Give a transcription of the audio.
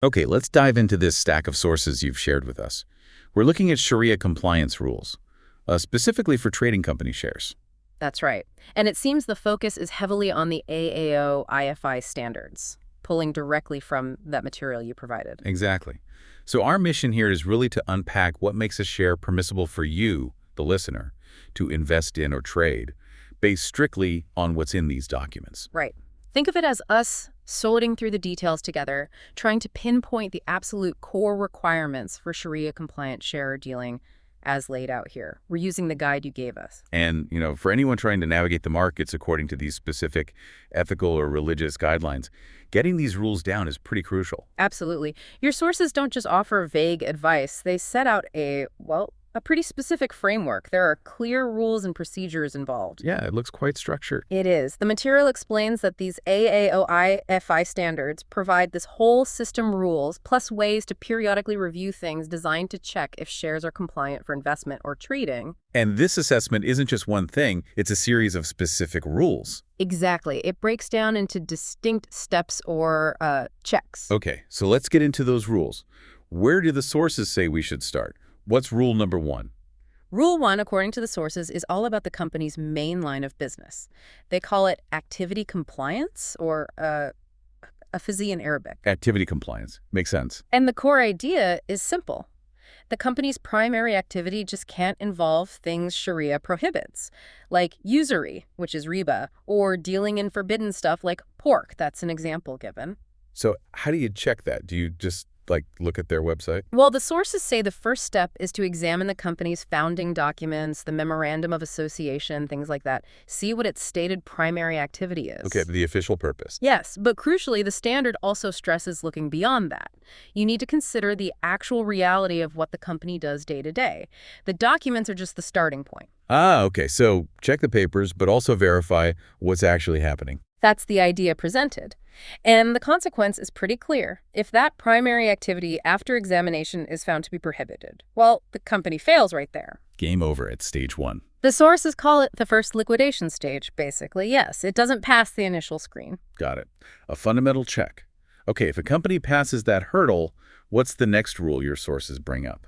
Okay, let's dive into this stack of sources you've shared with us. We're looking at Sharia compliance rules, specifically for trading company shares. That's right. And it seems the focus is heavily on the AAOIFI standards, pulling directly from that material you provided. Exactly. So our mission here is really to unpack what makes a share permissible for you, the listener, to invest in or trade, based strictly on what's in these documents. Right. Think of it as us sorting through the details together, trying to pinpoint the absolute core requirements for Sharia-compliant share dealing as laid out here. We're using the guide you gave us. And, for anyone trying to navigate the markets according to these specific ethical or religious guidelines, getting these rules down is pretty crucial. Absolutely. Your sources don't just offer vague advice. They set out a pretty specific framework. There are clear rules and procedures involved. Yeah, it looks quite structured. It is. The material explains that these AAOIFI standards provide this whole system rules, plus ways to periodically review things designed to check if shares are compliant for investment or trading. And this assessment isn't just one thing, it's a series of specific rules. Exactly. It breaks down into distinct steps or checks. Okay, so let's get into those rules. Where do the sources say we should start? What's rule number 1? Rule 1, according to the sources, is all about the company's main line of business. They call it activity compliance, or AAOIFI in Arabic. Activity compliance. Makes sense. And the core idea is simple. The company's primary activity just can't involve things Sharia prohibits, like usury, which is riba, or dealing in forbidden stuff like pork. That's an example given. So how do you check that? Do you just, look at their website? Well, the sources say the first step is to examine the company's founding documents, the memorandum of association, things like that. See what its stated primary activity is. Okay, the official purpose. Yes, but crucially, the standard also stresses looking beyond that. You need to consider the actual reality of what the company does day to day. The documents are just the starting point. Ah, okay, so check the papers, but also verify what's actually happening. That's the idea presented. And the consequence is pretty clear. If that primary activity after examination is found to be prohibited, well, the company fails right there. Game over at stage 1. The sources call it the first liquidation stage, basically. Yes, it doesn't pass the initial screen. Got it. A fundamental check. Okay, if a company passes that hurdle, what's the next rule your sources bring up?